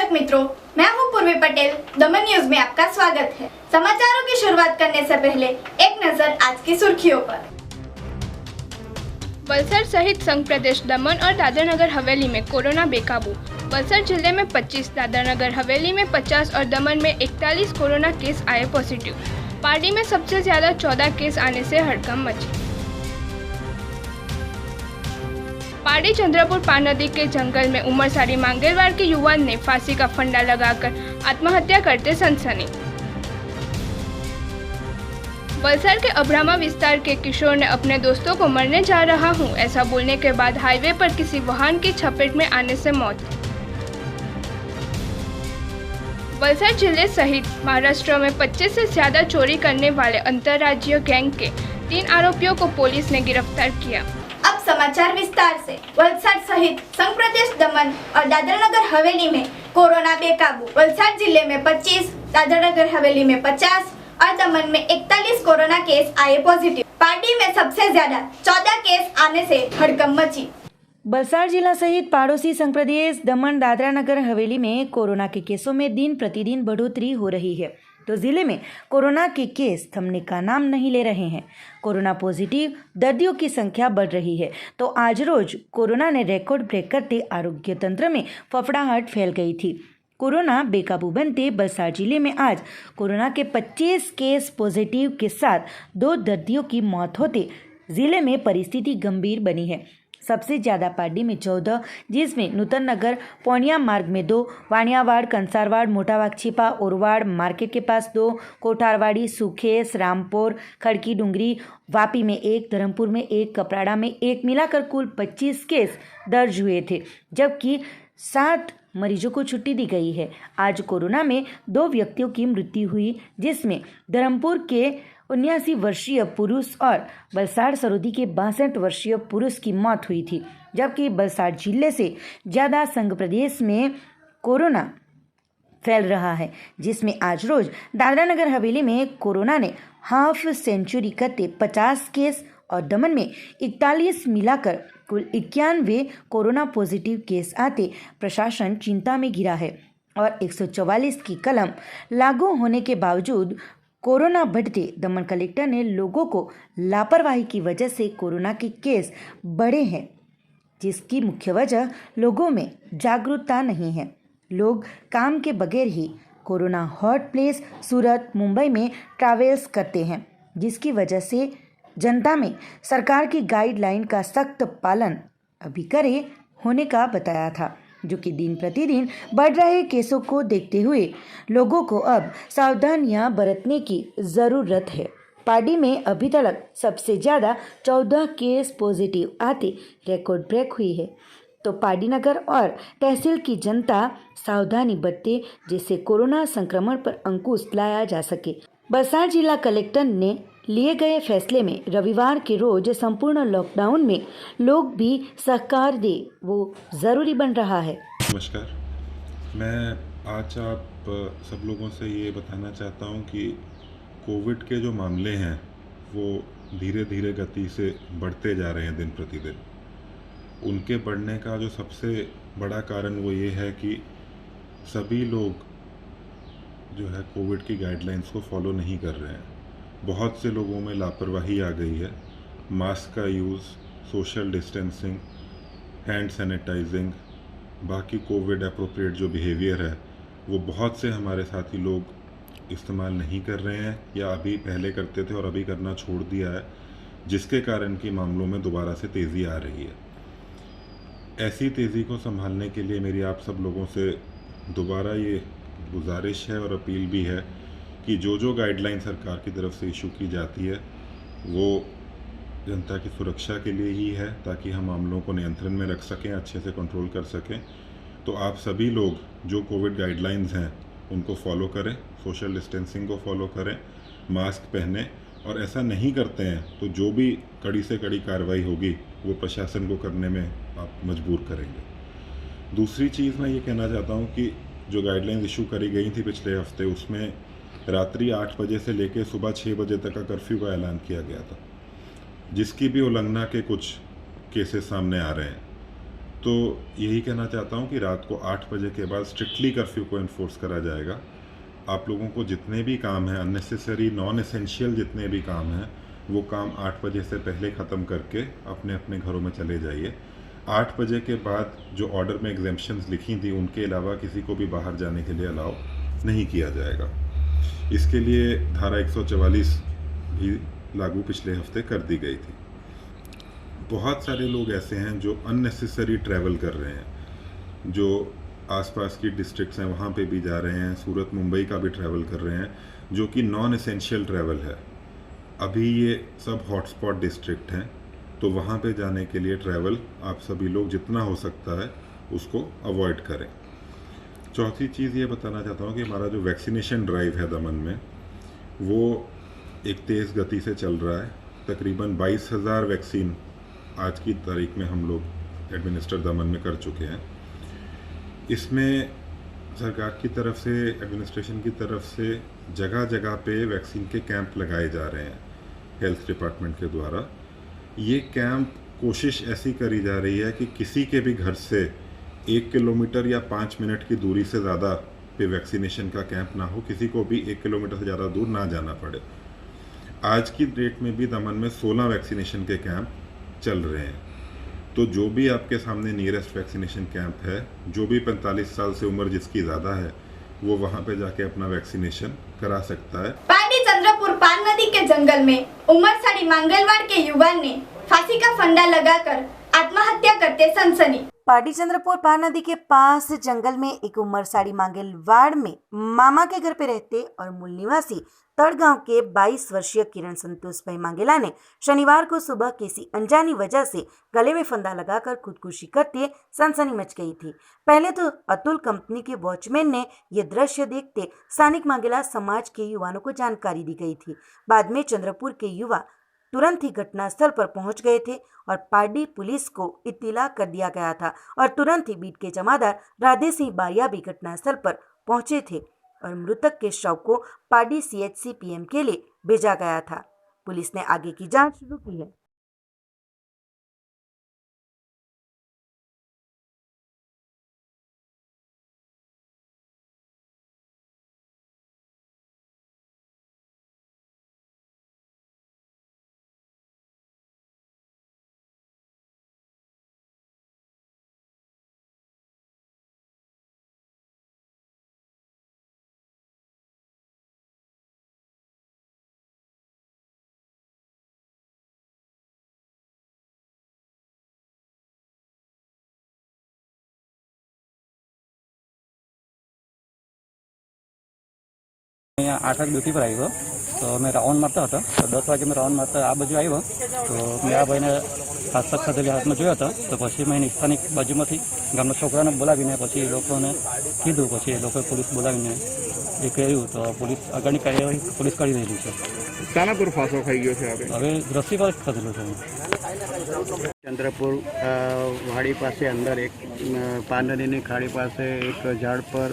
दर्शक मित्रों, मैं हूं पूर्वी पटेल। दमन न्यूज में आपका स्वागत है। समाचारों की शुरुआत करने से पहले एक नजर आज की सुर्खियों पर। वलसाड सहित संघ प्रदेश दमन और दादरा नगर हवेली में कोरोना बेकाबू। वलसाड जिले में 25, दादरा नगर हवेली में 50 और दमन में 41 कोरोना केस आए पॉजिटिव। पार्टी में सबसे ज्यादा 14 केस आने से हड़कंप मची। पार्टी चंद्रपुर पान नदी के जंगल में उमरसारी मांगेलवाड़ के युवान ने फांसी का फंडा लगाकर आत्महत्या करते सनसनी। वलसाड के अब्रामा विस्तार के किशोर ने अपने दोस्तों को मरने जा रहा हूं ऐसा बोलने के बाद हाईवे पर किसी वाहन की चपेट में आने से मौत। वलसाड जिले सहित महाराष्ट्र में 25 से ज्यादा चोरी करने वाले अंतर्राज्यीय गैंग के 3 आरोपियों को पुलिस ने गिरफ्तार किया। अब समाचार विस्तार से। वलसाड सहित संघ प्रदेश दमन और दादरा नगर हवेली में कोरोना बेकाबू। वलसाड जिले में 25, दादरा नगर हवेली में 50 और दमन में 41 कोरोना केस आए पॉजिटिव। पार्टी में सबसे ज्यादा 14 केस आने से हड़कंप मची। वलसाड जिला सहित पड़ोसी संघ प्रदेश दमन दादरा नगर हवेली में कोरोना के केसों में दिन प्रतिदिन बढ़ोतरी हो रही है, तो जिले में कोरोना के केस थमने का नाम नहीं ले रहे हैं। कोरोना पॉजिटिव दर्दियों की संख्या बढ़ रही है, तो आज रोज कोरोना ने रिकॉर्ड ब्रेक करते आरोग्य तंत्र में फफड़ाहट फैल गई थी। कोरोना बेकाबू बनते वलसाड जिले में आज कोरोना के 25 केस पॉजिटिव के साथ 2 दर्दियों की मौत होते जिले में परिस्थिति गंभीर बनी है। सबसे ज़्यादा पार्टी में 14, जिसमें नूतन नगर पौनिया मार्ग में 2, वाणियावाड़, कंसारवाड़, मोटावाग छिपा, ओरवाड़ मार्केट के पास 2, कोठारवाड़ी, सुखेस, रामपुर, खड़की डूंगरी, वापी में 1, धर्मपुर में 1, कपराड़ा में 1 मिलाकर कुल 25 केस दर्ज हुए थे, जबकि 7 मरीजों को छुट्टी दी गई है। आज कोरोना में 2 व्यक्तियों की मृत्यु हुई, जिसमें धर्मपुर के 79 वर्षीय पुरुष और वलसाड सरोदी के 62 वर्षीय पुरुष की मौत हुई थी, जबकि वलसाड जिले से ज़्यादा संघ प्रदेश में कोरोना फैल रहा है, जिसमें आज रोज दादरा नगर हवेली में कोरोना ने हाफ सेंचुरी करते 50 केस और दमन में 41 मिलाकर कुल 91 कोरोना पॉजिटिव केस आते प्रशासन चिंता में घिरा है और 144 की कलम लागू होने के बावजूद कोरोना बढ़ते दमन कलेक्टर ने लोगों को लापरवाही की वजह से कोरोना के केस बढ़े हैं, जिसकी मुख्य वजह लोगों में जागरूकता नहीं है। लोग काम के बगैर ही कोरोना हॉट प्लेस सूरत, मुंबई में ट्रैवल्स करते हैं, जिसकी वजह से जनता में सरकार की गाइडलाइन का सख्त पालन अभी करे होने का बताया था, जो कि दिन प्रतिदिन बढ़ रहे केसों को देखते हुए लोगों को अब सावधानियां बरतने की ज़रूरत है। पार्टी में अभी तक सबसे ज़्यादा 14 केस पॉजिटिव आते रिकॉर्ड ब्रेक हुई है, तो पार्टी नगर और तहसील की जनता सावधानी बरते, जिससे कोरोना संक्रमण पर अंकुश लाया जा सके। वलसाड जिला कलेक्टर ने लिए गए फैसले में रविवार के रोज संपूर्ण लॉकडाउन में लोग भी सहकार दे, वो ज़रूरी बन रहा है। नमस्कार, मैं आज आप सब लोगों से ये बताना चाहता हूँ कि कोविड के जो मामले हैं वो धीरे धीरे गति से बढ़ते जा रहे हैं दिन प्रतिदिन। उनके बढ़ने का जो सबसे बड़ा कारण वो ये है कि सभी लोग जो है कोविड की गाइडलाइंस को फॉलो नहीं कर रहे हैं। बहुत से लोगों में लापरवाही आ गई है। मास्क का use, social distancing, hand sanitizing, बाकी कोविड अप्रोप्रिएट जो बिहेवियर है वो बहुत से हमारे साथी लोग इस्तेमाल नहीं कर रहे हैं या अभी पहले करते थे और अभी करना छोड़ दिया है, जिसके कारण कि मामलों में दोबारा से तेज़ी आ रही है। ऐसी तेज़ी को संभालने के लिए मेरी आप सब लोगों से दोबारा ये गुजारिश है और अपील भी है कि जो गाइडलाइन सरकार की तरफ से इशू की जाती है वो जनता की सुरक्षा के लिए ही है, ताकि हम मामलों को नियंत्रण में रख सकें, अच्छे से कंट्रोल कर सकें। तो आप सभी लोग जो कोविड गाइडलाइंस हैं उनको फॉलो करें, सोशल डिस्टेंसिंग को फॉलो करें, मास्क पहनें, और ऐसा नहीं करते हैं तो जो भी कड़ी से कड़ी कार्रवाई होगी वो प्रशासन को करने में आप मजबूर करेंगे। दूसरी चीज़ मैं ये कहना चाहता हूँ कि जो गाइडलाइंस इशू करी गई थी पिछले हफ्ते, उसमें रात्रि 8 बजे से लेकर सुबह 6 बजे तक का कर्फ्यू का ऐलान किया गया था, जिसकी भी उल्लंघना के कुछ केसेस सामने आ रहे हैं। तो यही कहना चाहता हूँ कि रात को 8 बजे के बाद स्ट्रिक्टली कर्फ्यू को इन्फोर्स करा जाएगा। आप लोगों को जितने भी काम हैं, अननेसेसरी नॉन एसेंशियल जितने भी काम हैं, वो काम 8 बजे से पहले ख़त्म करके अपने अपने घरों में चले जाइए। 8 बजे के बाद जो ऑर्डर में एग्जेम्पशंस लिखी थी, उनके अलावा किसी को भी बाहर जाने के लिए अलाउ नहीं किया जाएगा। इसके लिए धारा 144 भी लागू पिछले हफ्ते कर दी गई थी। बहुत सारे लोग ऐसे हैं जो अननेसेसरी ट्रैवल कर रहे हैं, जो आसपास की डिस्ट्रिक्ट्स हैं वहाँ पे भी जा रहे हैं, सूरत मुंबई का भी ट्रैवल कर रहे हैं, जो कि नॉन एसेंशियल ट्रैवल है। अभी ये सब हॉटस्पॉट डिस्ट्रिक्ट हैं, तो वहाँ पे जाने के लिए ट्रैवल आप सभी लोग जितना हो सकता है उसको अवॉइड करें। चौथी चीज़ ये बताना चाहता हूँ कि हमारा जो वैक्सीनेशन ड्राइव है दमन में, वो एक तेज़ गति से चल रहा है। तकरीबन 22,000 वैक्सीन आज की तारीख में हम लोग एडमिनिस्टर दमन में कर चुके हैं। इसमें सरकार की तरफ से, एडमिनिस्ट्रेशन की तरफ से जगह जगह पे वैक्सीन के कैंप लगाए जा रहे हैं हेल्थ डिपार्टमेंट के द्वारा। ये कैंप कोशिश ऐसी करी जा रही है कि किसी के भी घर से 1 किलोमीटर या 5 मिनट की दूरी से ज़्यादा पे वैक्सीनेशन का कैंप ना हो, किसी को भी 1 किलोमीटर से ज़्यादा दूर ना जाना पड़े। आज की डेट में भी दमन में 16 वैक्सीनेशन के कैंप चल रहे हैं। तो जो भी आपके सामने नियरेस्ट वैक्सीनेशन कैंप है, जो भी 45 साल से उम्र जिसकी ज़्यादा है, वो वहाँ पे जाके अपना वैक्सीनेशन करा सकता है। पानी चंद्रपुर पान नदी के जंगल में उमरसाड़ी मांगलवाड़ के युवान ने फांसी का फंदा लगाकर आत्महत्या करते सनसनी। पाटी चंद्रपुर पान नदी के पास जंगल में एक उमरसाड़ी मांगलवाड़ में मामा के घर पे रहते और मूल निवासी तड़गांव के 22 वर्षीय किरण संतोष भाई मांगेला ने शनिवार को सुबह किसी अनजानी वजह से गले में फंदा लगाकर खुदकुशी करते सनसनी मच गई थी। पहले तो अतुल कंपनी के वॉचमैन ने यह दृश्य देखते स्थानिक मांगेला समाज के युवाओं को जानकारी दी गई थी। बाद में चंद्रपुर के युवा तुरंत ही घटनास्थल पर पहुंच गए थे और पारडी पुलिस को इत्तिला कर दिया गया था और तुरंत ही बीट के जमादार राधे सिंह बारिया भी घटनास्थल पर पहुंचे थे और मृतक के शव को पारडी CHC PM के लिए भेजा गया था। पुलिस ने आगे की जांच शुरू की है। અહીંયા 8 ડ્યુટી પર આવ્યો તો મેં રાઉન્ડ મારતો હતો તો 10 વાગે મેં રાઉન્ડ મારતા આ બાજુ આવ્યો તો મેં આ ભાઈને હાથપગ ખાધેલી હાથમાં જોયો હતો તો પછી મેં સ્થાનિક બાજુમાંથી ગામના છોકરાને બોલાવીને પછી એ લોકોને કીધું, પછી એ લોકોએ પોલીસ બોલાવીને એ કહ્યું તો પોલીસ આગળની કાર્યવાહી પોલીસ કરી રહેલી છે। શાના પર ફાંસો ખાઈ ગયો છે? હવે રસી પર જ ખાધેલું છે। ચંદ્રપુર વાડી પાસે અંદર એક પાન નદીની ખાડી પાસે એક ઝાડ પર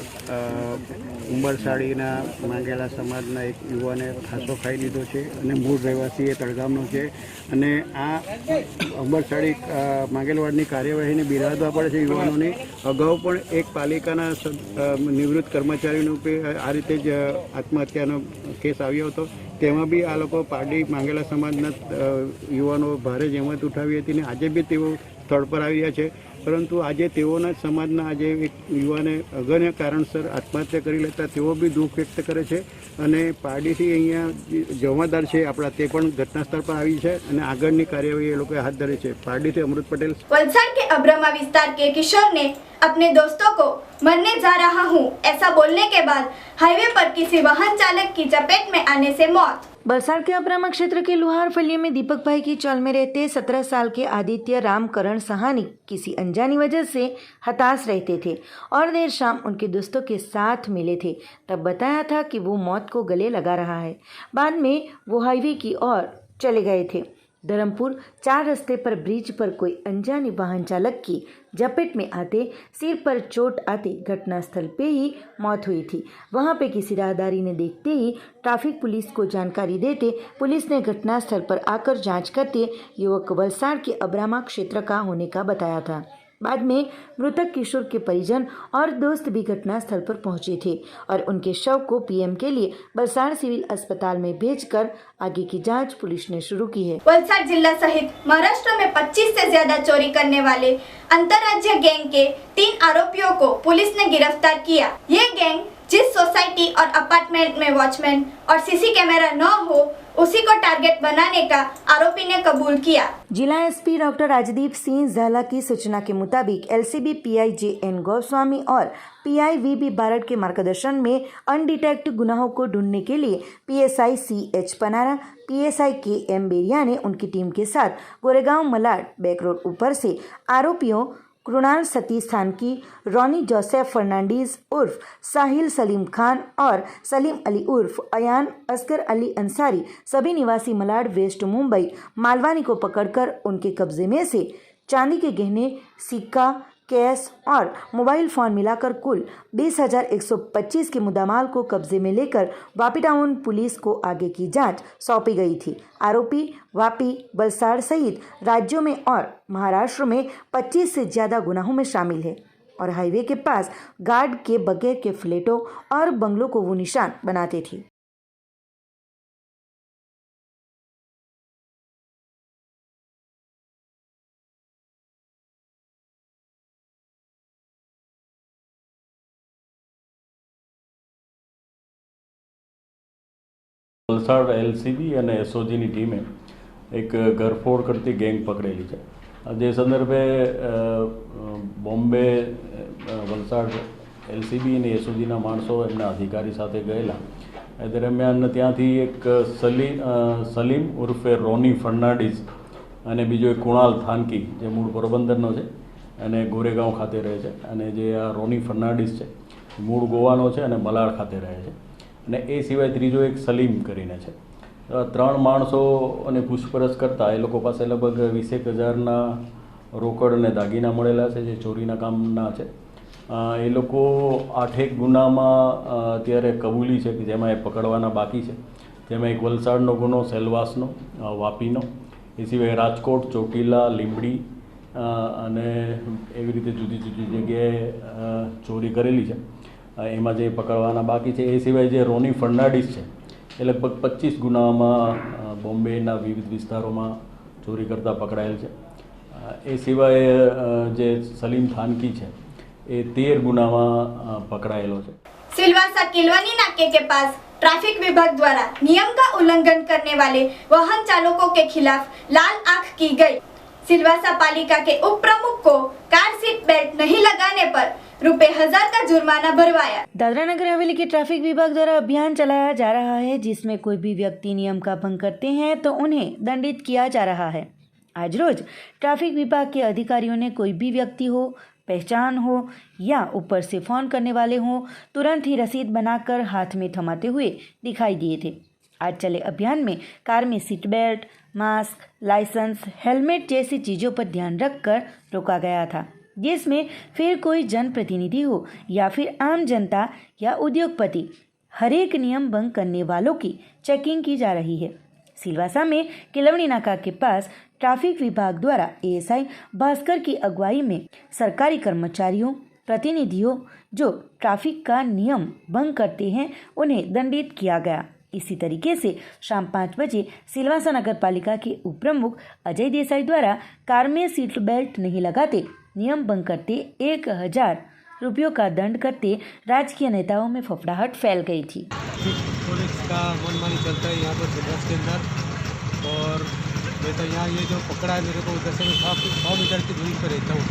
ઉંબરસાડીના માંગેલા સમાજના એક યુવાને ફાંસો ખાઈ લીધો છે અને મૂળ રહેવાસી એ તળગામનો છે અને આ ઉંબરસાડી માંગેલવાડની કાર્યવાહીને બિરાદવા પડે છે યુવાનોની। અગાઉ પણ એક પાલિકાના નિવૃત્ત કર્મચારીનું આ રીતે જ આત્મહત્યાનો કેસ આવ્યો હતો। તેમાં બી આ લોકો પારડી માંગેલા સમાજના યુવાનો ભારે જહેમત ઉઠાવી હતી ને આજે બી તેઓ સ્થળ પર આવ્યા છે, પરંતુ આજે તેઓના સમાજના આજે એક યુવાને અગણ્ય કારણસર આત્મહત્યા કરી લેતા તેઓ બી દુઃખ વ્યક્ત કરે છે અને પારડીથી અહીંયા જમાદાર છે આપણા તે પણ ઘટનાસ્થળ પર આવી છે અને આગળની કાર્યવાહી એ લોકોએ હાથ ધરી છે। પારડીથી અમૃત પટેલ। वलसाड के अब्रमा विस्तार के किशोर ने अपने दोस्तों को मरने जा रहा हूं ऐसा बोलने के बाद हाईवे पर किसी वाहन चालक की चपेट में आने से मौत। बलसाड़ के अब्रमा क्षेत्र के लुहार फलिये में दीपक भाई की चल में रहते 17 साल के आदित्य रामकरण सहानी किसी अनजानी वजह से हताश रहते थे और देर शाम उनके दोस्तों के साथ मिले थे। तब बताया था कि वो मौत को गले लगा रहा है। बाद में वो हाईवे की ओर चले गए थे। धर्मपुर 4 रस्ते पर ब्रिज पर कोई अनजानी वाहन चालक की जपेट में आते सिर पर चोट आते घटनास्थल पे ही मौत हुई थी। वहां पे किसी राहदारी ने देखते ही ट्रैफिक पुलिस को जानकारी देते पुलिस ने घटनास्थल पर आकर जांच करते युवक वलसाड़ के अब्रमा क्षेत्र का होने का बताया था। बाद में मृतक किशोर के परिजन और दोस्त भी घटना स्थल पर पहुंचे थे और उनके शव को पीएम के लिए वलसाड़ सिविल अस्पताल में भेजकर आगे की जांच पुलिस ने शुरू की है। वलसाड़ जिला सहित महाराष्ट्र में 25 से ज्यादा चोरी करने वाले अंतर्राज्यीय गैंग के 3 आरोपियों को पुलिस ने गिरफ्तार किया। ये गैंग जिस सोसाइटी और अपार्टमेंट में वॉचमैन और सीसी कैमरा न हो उसी को टारगेट बनाने का आरोपी ने कबूल किया। जिला एसपी डॉक्टर राजदीप सिंह झाला की सूचना के मुताबिक एलसीबी पीआई जे.एन. गोस्वामी और पीआई वी.बी. बारड के मार्गदर्शन में अनडिटेक्ट गुनाहों को ढूंढने के लिए PSI C H. Panara, PSI K M. Beria ने उनकी टीम के साथ गोरेगांव मलाड बैक रोड ऊपर से आरोपियों कृणाल सतीश थानकी, रॉनी जोसेफ फर्नांडीज उर्फ साहिल सलीम खान और सलीम अली उर्फ अयान असगर अली अंसारी सभी निवासी मलाड वेस्ट मुंबई मालवानी को पकड़कर उनके कब्जे में से चांदी के गहने, सिक्का, कैश और मोबाइल फ़ोन मिलाकर कुल 20,125 के मुद्दामाल को कब्जे में लेकर वापी टाउन पुलिस को आगे की जांच सौंपी गई थी। आरोपी वापी, वलसाड़ सहित राज्यों में और महाराष्ट्र में 25 से ज़्यादा गुनाहों में शामिल है और हाईवे के पास गार्ड के बगैर के फ्लैटों और बंगलों को वो निशान बनाते थे। વલસાડ એલસીબી અને એસઓજીની ટીમે એક ઘરફોડ કરતી ગેંગ પકડેલી છે। જે સંદર્ભે બોમ્બે વલસાડ એલસીબી અને એસઓજીના માણસો એમના અધિકારી સાથે ગયેલા એ દરમિયાન ત્યાંથી એક સલીમ ઉર્ફે રોની ફર્નાન્ડીઝ અને બીજો એક કુણાલ થાનકી જે મૂળ પોરબંદરનો છે અને ગોરેગાંવ ખાતે રહે છે અને જે આ રોની ફર્નાન્ડીઝ છે મૂળ ગોવાનો છે અને મલાડ ખાતે રહે છે અને એ સિવાય ત્રીજો એક સલીમ કરીને છે। 3 માણસોને પૂછપરછ કરતાં એ લોકો પાસે લગભગ 20,000ના રોકડ અને દાગીના મળેલા છે જે ચોરીના કામના છે। એ લોકો 8 ગુનામાં અત્યારે કબૂલી છે કે જેમાં એ પકડવાના બાકી છે। જેમાં એક વલસાડનો ગુનો, સેલવાસનો, વાપીનો, એ સિવાય રાજકોટ, ચોટીલા, લીંબડી અને એવી રીતે જુદી જુદી જગ્યાએ ચોરી કરેલી છે। એમાં જે પકડવાના બાકી છે એ સિવાય જે રોની ફર્નાન્ડીઝ છે એ લગભગ 25 ગુનામાં બોમ્બેના વિવિધ વિસ્તારોમાં ચોરી કરતા પકડાયેલ છે। એ સિવાય જે સલીમ થાનકી છે એ 13 ગુનામાં પકડાયેલો છે। सिलवासा किलवानी नाके के पास ट्रैफिक विभाग द्वारा नियम का उल्लंघन करने वाले वाहन चालकों के खिलाफ लाल आंख की गई। सिलवासा पालिका के उप प्रमुख को कार सीट बेल्ट नहीं लगाने पर ₹1000 का जुर्माना भरवाया। दादरा नगर हवेली के ट्रैफिक विभाग द्वारा अभियान चलाया जा रहा है जिसमें कोई भी व्यक्ति नियम का भंग करते हैं तो उन्हें दंडित किया जा रहा है। आज रोज ट्रैफिक विभाग के अधिकारियों ने कोई भी व्यक्ति हो, पहचान हो या ऊपर से फ़ोन करने वाले हों तुरंत ही रसीद बनाकर हाथ में थमाते हुए दिखाई दिए थे। आज चले अभियान में कार में seat belt, mask, licence, helmet जैसी चीज़ों पर ध्यान रखकर रोका गया था, जिसमें फिर कोई जनप्रतिनिधि हो या फिर आम जनता या उद्योगपति हर एक नियम भंग करने वालों की चेकिंग की जा रही है। सिलवासा में किलवनी नाका के पास ट्रैफिक विभाग द्वारा एएसआई भास्कर की अगुवाई में सरकारी कर्मचारियों, प्रतिनिधियों जो ट्रैफिक का नियम भंग करते हैं उन्हें दंडित किया गया। इसी तरीके से शाम 5 बजे सिलवासा नगर पालिका के उप प्रमुख अजय देसाई द्वारा कार में सीट बेल्ट नहीं लगाते, नियम भंग करते 1000 रुपयों का दंड करते राजकीय नेताओं में फफड़ाहट फैल गई थी। पुलिस का मनमानी चलता है यहाँ पर सिलवास के अंदर और मैं तो यहाँ ये जो पकड़ा है मेरे को उधर से मैं 100 मीटर की दूरी पर रहता हूँ।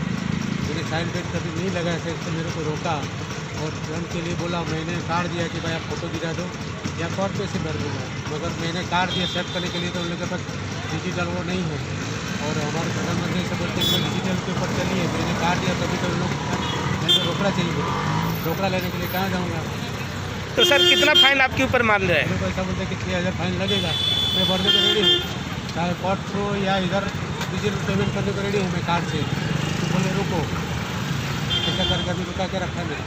मैंने साइन बेल्ट कभी नहीं लगाया था, इससे मेरे को रोका और दंड के लिए बोला। मैंने कार्ड दिया कि भाई आप फोटो दिखा दो या 100 रुपये से भर दूँगा, मगर मैंने कार्ड दिया सेट करने के लिए तो उन लोगों के पास डिजिटल वो नहीं है और हमारे प्रधानमंत्री से बोलते हैं डिजिटल के ऊपर चलिए। मैंने कार्ड दिया तभी तो लोग रोकड़ा चाहिए, रोकड़ा लेने के लिए कहाँ जाऊँगा। तो सर कितना फाइन आपके ऊपर मान रहे हैं? मेरे को ऐसा बोलते हैं कि 6000 फाइन लगेगा, मैं भरने को रेडी हूँ, चाहे कोर्ट थ्रू या इधर डिजिटल पेमेंट करने को रेडी हूँ मैं कार्ड से। तो बोले रुको, ऐसा करके अभी रुका के रखा है।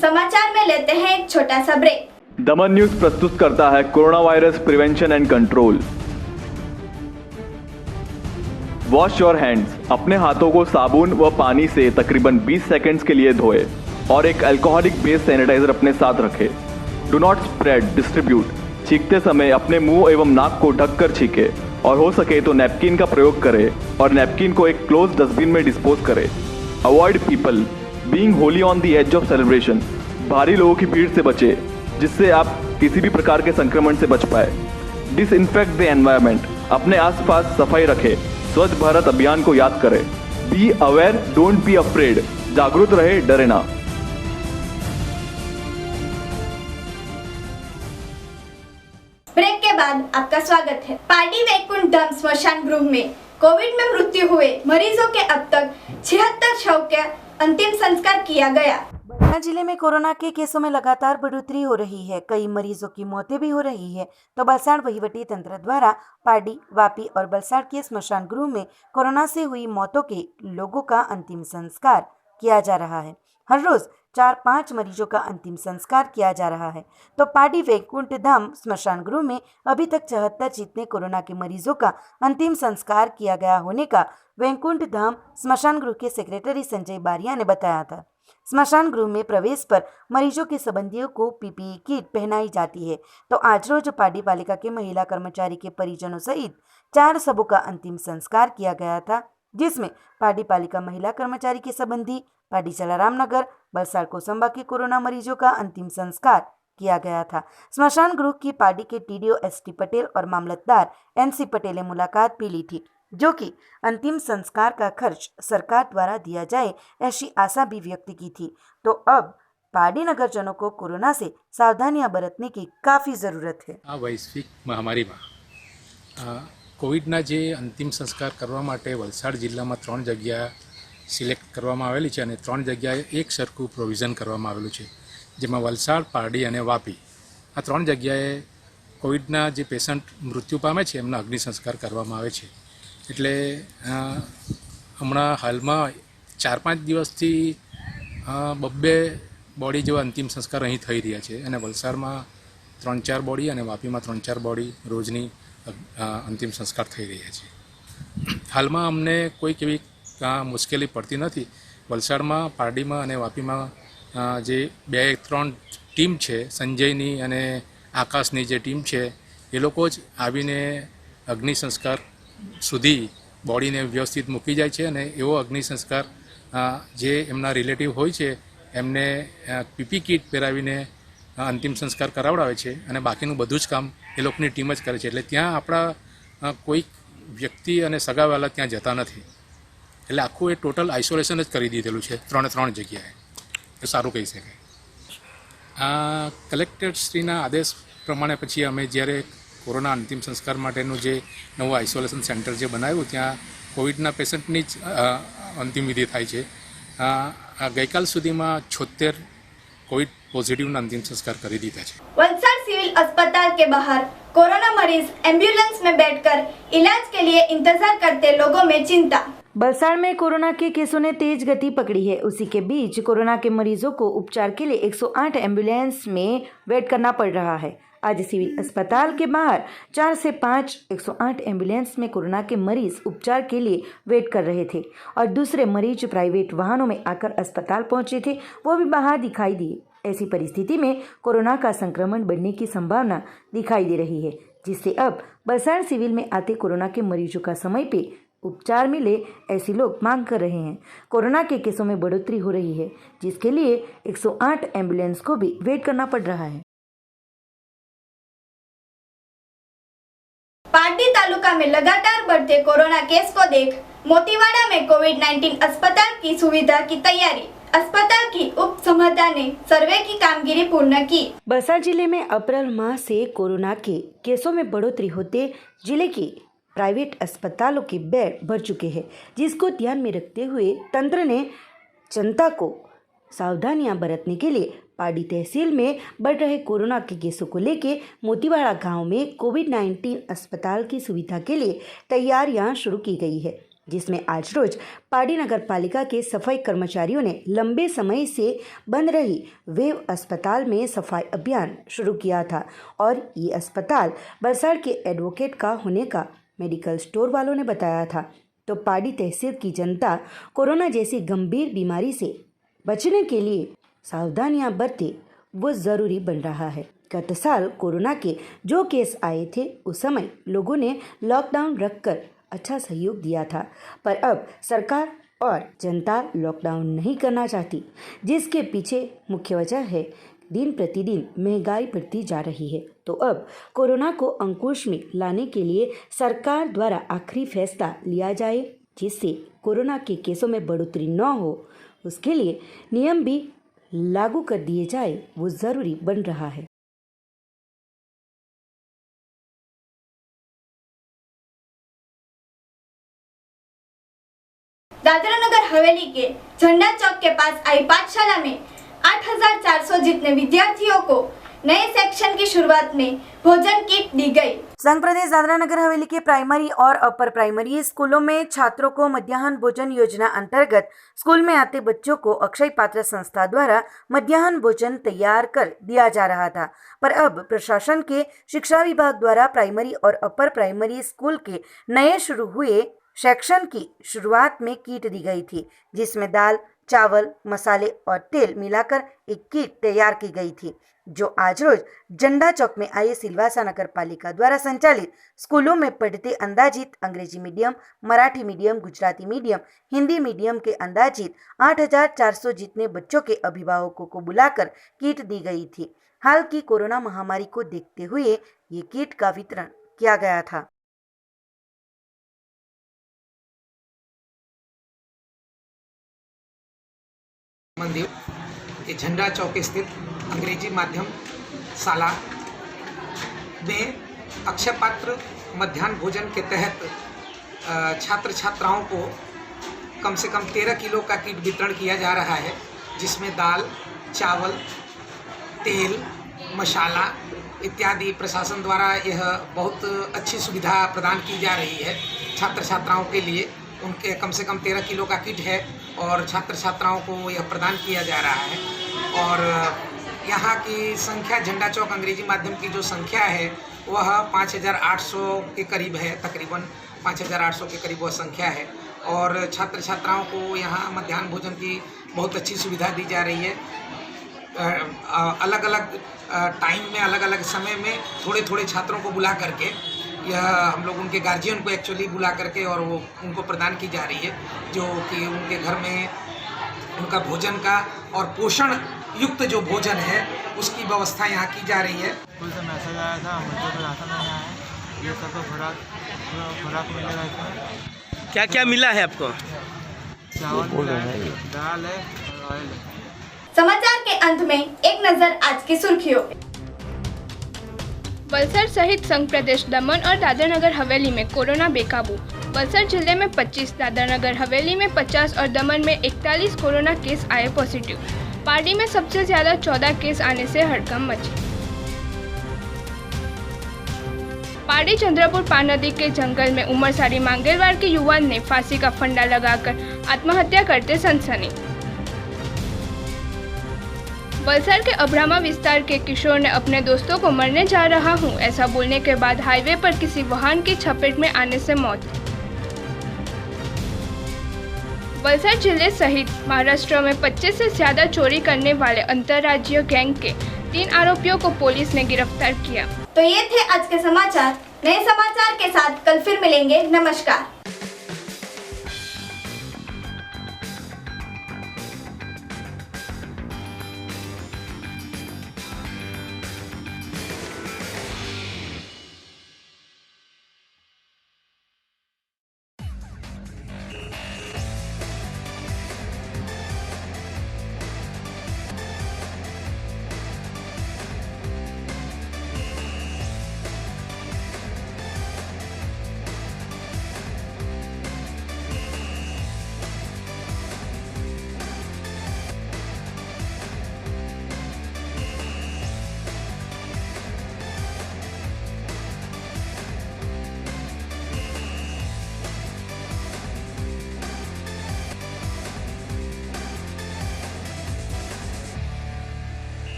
समाचार में लेते हैं एक छोटा सा ब्रेक। दमन न्यूज प्रस्तुत करता है corona virus prevention and control. Wash your hands, अपने हाथों को साबुन व पानी से तकरीबन 20 सेकंड्स के लिए धोए और एक अल्कोहलिक बेस्ड सैनिटाइजर अपने साथ रखें। Do not spread distribute. छींकते समय अपने मुंह एवं नाक को ढककर छींके और हो सके तो नैपकिन का प्रयोग करें और नैपकिन को एक क्लोज डस्टबिन में डिस्पोज करें। Avoid people being Holi on the edge of celebration. भारी लोगों की भीड़ से बचे जिससे आप किसी भी प्रकार के संक्रमण से बच पाए। Disinfect the environment. अपने आसपास सफाई रखें। स्वच्छ भारत अभियान को याद करें। Be aware, don't be afraid. जागरूक रहे, डरे ना। ब्रेक के बाद आपका स्वागत है। पार्टी वैकुंठ धाम स्मशान गृह में कोविड में मृत्यु हुए मरीजों के अब तक 76 शव का अंतिम संस्कार किया गया। बलिया जिले में कोरोना के केसों में लगातार बढ़ोतरी हो रही है। कई मरीजों की मौतें भी हो रही है। तो बलसाड़ वहीवटी तंत्र द्वारा पार्डी, वापी और बलसाड़ के स्मशान गृह में कोरोना से हुई मौतों के लोगों का अंतिम संस्कार किया जा रहा है। हर रोज 4-5 मरीजों का अंतिम संस्कार किया जा रहा है। तो पार्टी वैकुंठ धाम स्मशान गृह में अभी तक 74 जितने कोरोना के मरीजों का अंतिम संस्कार किया गया होने का वैकुंठ धाम स्मशान गृह के सेक्रेटरी संजय बारिया ने बताया था। स्मशान गृह में प्रवेश पर मरीजों के संबंधियों को पीपीई किट पहनाई जाती है। तो आज रोज पार्टी पालिका के महिला कर्मचारी के परिजनों सहित 4 सबों का अंतिम संस्कार किया गया था, जिसमें पार्टी पालिका महिला कर्मचारी के संबंधी पार्टी चलाराम नगर बलसाड़ कोसंबा के कोरोना मरीजों का अंतिम संस्कार किया गया था। स्मशान गृह की पार्टी के टीडीओ एसटी पटेल और मामलतदार एनसी पटेल ने मुलाकात भी ली थी, जो कि अंतिम संस्कार का खर्च सरकार द्वारा दिया जाए ऐसी आशा भी व्यक्त की थी। तो अब पार्टी नगरजनों को कोरोना से सावधानियां बरतने की काफ़ी ज़रूरत है। આ વૈશ્વિક મહામારીમાં કોવિડના જે અંતિમ સંસ્કાર કરવા માટે વલસાડ જિલ્લામાં 3 જગ્યા સિલેક્ટ કરવામાં આવેલી છે અને 3 જગ્યાએ એક સરખું પ્રોવિઝન કરવામાં આવેલું છે, જેમાં વલસાડ, પારડી અને વાપી આ 3 જગ્યાએ કોવિડના જે પેશન્ટ મૃત્યુ પામે છે એમના અગ્નિ સંસ્કાર કરવામાં આવે છે। એટલે હમણાં હાલમાં 4-5 દિવસથી 2 બોડી જેવા અંતિમ સંસ્કાર અહીં થઈ રહ્યા છે અને વલસાડમાં 3-4 બોડી અને વાપીમાં 3-4 બોડી રોજની અંતિમ સંસ્કાર થઈ રહ્યા છે। હાલમાં અમને કોઈ એવી મુશ્કેલી પડતી નથી। વલસાડમાં, પારડીમાં અને વાપીમાં જે 2-3 ટીમ છે, સંજયની અને આકાશની જે ટીમ છે એ લોકો જ આવીને અગ્નિ સંસ્કાર સુધી બોડીને વ્યવસ્થિત મૂકી જાય છે અને એવો અગ્નિ સંસ્કાર જે એમના રિલેટિવ હોય છે એમને પીપી કિટ પહેરાવીને અંતિમ સંસ્કાર કરાવડાવે છે અને બાકીનું બધું જ કામ એ લોકોની ટીમ જ કરે છે। એટલે ત્યાં આપણા કોઈ વ્યક્તિ અને સગાવાલા ત્યાં જતા નથી। એટલે આખું એ ટોટલ આઇસોલેશન જ કરી દીધેલું છે 3 જગ્યાએ। એ સારું કહી શકાય। કલેક્ટરશ્રીના આદેશ પ્રમાણે પછી અમે જ્યારે કોરોના અંતિમ સંસ્કાર માટેનું જે નવું આઇસોલેશન સેન્ટર જે બનાવ્યું ત્યાં કોવિડના પેશન્ટની જ અંતિમ વિધિ થાય છે। ગઈકાલ સુધીમાં 76 कोविड पॉजिटिव अंतिम संस्कार कर दीता है। वलसाड़ सिविल अस्पताल के बाहर कोरोना मरीज एम्बुलेंस में बैठकर इलाज के लिए इंतजार करते लोगों में चिंता। बलसाड़ में कोरोना के केसों ने तेज गति पकड़ी है। उसी के बीच कोरोना के मरीजों को उपचार के लिए 108 एम्बुलेंस में वेट करना पड़ रहा है। आज सिविल अस्पताल के बाहर 4 से 5 108 एम्बुलेंस में कोरोना के मरीज उपचार के लिए वेट कर रहे थे और दूसरे मरीज प्राइवेट वाहनों में आकर अस्पताल पहुंचे थे, वो भी बाहर दिखाई दिए। ऐसी परिस्थिति में कोरोना का संक्रमण बढ़ने की संभावना दिखाई दे रही है, जिससे अब बलसाड़ सिविल में आते कोरोना के मरीजों का समय पे उपचार मिले ऐसी लोग मांग कर रहे हैं। कोरोना के केसों में बढ़ोतरी हो रही है, जिसके लिए 108 एम्बुलेंस को भी वेट करना पड़ रहा है। पार्टी तालुका में लगातार बढ़ते कोरोना केस को देख मोतीवाड़ा में कोविड-19 अस्पताल की सुविधा की तैयारी। अस्पताल की उप संवाददाता ने सर्वे की कामगिरी पूर्ण की। बलसाड़ जिले में अप्रैल माह से कोरोना के केसों में बढ़ोतरी होते जिले के प्राइवेट अस्पतालों के बेड भर चुके हैं, जिसको ध्यान में रखते हुए तंत्र ने जनता को सावधानियां बरतने के लिए पाडी तहसील में बढ़ रहे कोरोना के केसों को लेकर मोतीवाड़ा गांव में कोविड-19 अस्पताल की सुविधा के लिए तैयारियां शुरू की गई है, जिसमें आज रोज पाडी नगर पालिका के सफाई कर्मचारियों ने लंबे समय से बंद रही वेव अस्पताल में सफाई अभियान शुरू किया था। और ये अस्पताल बलसाड़ के एडवोकेट का होने का मेडिकल स्टोर वालों ने बताया था। तो पाडी तहसील की जनता कोरोना जैसी गंभीर बीमारी से बचने के लिए सावधानियां बरते वो ज़रूरी बन रहा है। गत साल कोरोना के जो केस आए थे उस समय लोगों ने लॉकडाउन रखकर अच्छा सहयोग दिया था, पर अब सरकार और जनता लॉकडाउन नहीं करना चाहती, जिसके पीछे मुख्य वजह है दिन प्रतिदिन महंगाई बढ़ती जा रही है। तो अब कोरोना को अंकुश में लाने के लिए सरकार द्वारा आखिरी फैसला लिया जाए, जिससे कोरोना के केसों में बढ़ोतरी न हो, उसके लिए नियम भी लागू कर दिए जाए, वो ज़रूरी बन रहा है। दादरा नगर हवेली के झंडा चौक के पास आई पाठशाला में 8,400 जितने विद्यार्थियों को नए सेक्शन की शुरुआत में भोजन किट दी गई। संघ प्रदेश दादरा नगर हवेली के प्राइमरी और अपर प्राइमरी स्कूलों में छात्रों को मध्याह्न भोजन योजना अंतर्गत स्कूल में आते बच्चों को अक्षय पात्र संस्था द्वारा मध्याह्न भोजन तैयार कर दिया जा रहा था, पर अब प्रशासन के शिक्षा विभाग द्वारा प्राइमरी और अपर प्राइमरी स्कूल के नए शुरू हुए सेक्शन की शुरुआत में किट दी गई थी, जिसमें दाल, चावल, मसाले और तेल मिलाकर एक किट तैयार की गई थी, जो आज रोज झंडा चौक में आई सिलवासा नगर पालिका द्वारा संचालित स्कूलों में पढ़ते अंदाजित अंग्रेजी medium, Marathi medium, Gujarati medium, Hindi medium के अंदाजित 8,400 जितने बच्चों के अभिभावकों को बुलाकर किट दी गई थी। हाल की कोरोना महामारी को देखते हुए ये किट का वितरण किया गया था। मंदिर के झंडा चौक स्थित अंग्रेजी माध्यम शाला में अक्षय पात्र मध्याह्न भोजन के तहत छात्र छात्राओं को कम से कम 13 किलो का किट वितरण किया जा रहा है, जिसमें दाल, चावल, तेल, मसाला इत्यादि प्रशासन द्वारा यह बहुत अच्छी सुविधा प्रदान की जा रही है छात्र छात्राओं के लिए। उनके कम से कम 13 किलो का किट है और छात्र छात्राओं को यह प्रदान किया जा रहा है। और यहाँ की संख्या झंडा चौक अंग्रेजी माध्यम की जो संख्या है वह 5,800 के करीब है, तकरीबन 5,800 के करीब वह संख्या है। और छात्र छात्राओं को यहाँ मध्याह्न भोजन की बहुत अच्छी सुविधा दी जा रही है। अलग अलग टाइम में, अलग अलग समय में थोड़े थोड़े छात्रों को बुला करके यह हम लोग उनके गार्जियन को एक्चुअली बुला करके और वो उनको प्रदान की जा रही है, जो कि उनके घर में उनका भोजन का और पोषण युक्त जो भोजन है उसकी व्यवस्था यहाँ की जा रही है। स्कूल से मैसेज आया था, मुझे तो राशन आया है, ये सबको खुराक मिलेगा इसमें। क्या क्या मिला है आपको? चावल मिला है, दाल है और ऑयल है। समाचार के अंत में एक नजर आज की सुर्खियों पे। वलसाड सहित संघ प्रदेश दमन और दादरा नगर हवेली में कोरोना बेकाबू। वलसाड जिले में 25, दादरा नगर हवेली में 50 और दमन में 41 कोरोना केस आए पॉजिटिव। पार्टी में सबसे ज्यादा 14 केस आने से हड़कंप मची। पार्टी चंद्रपुर पान नदी के जंगल में उमरसारी मांगेलवाड़ के युवान ने फांसी का फंडा लगाकर आत्महत्या करते सनसनी। वलसाड के अब्रामा विस्तार के किशोर ने अपने दोस्तों को मरने जा रहा हूं ऐसा बोलने के बाद हाईवे पर किसी वाहन की चपेट में आने से मौत। वलसाड जिले सहित महाराष्ट्र में 25 से ज्यादा चोरी करने वाले अंतर्राज्यीय गैंग के 3 आरोपियों को पुलिस ने गिरफ्तार किया। तो ये थे आज के समाचार। नए समाचार के साथ कल फिर मिलेंगे। नमस्कार।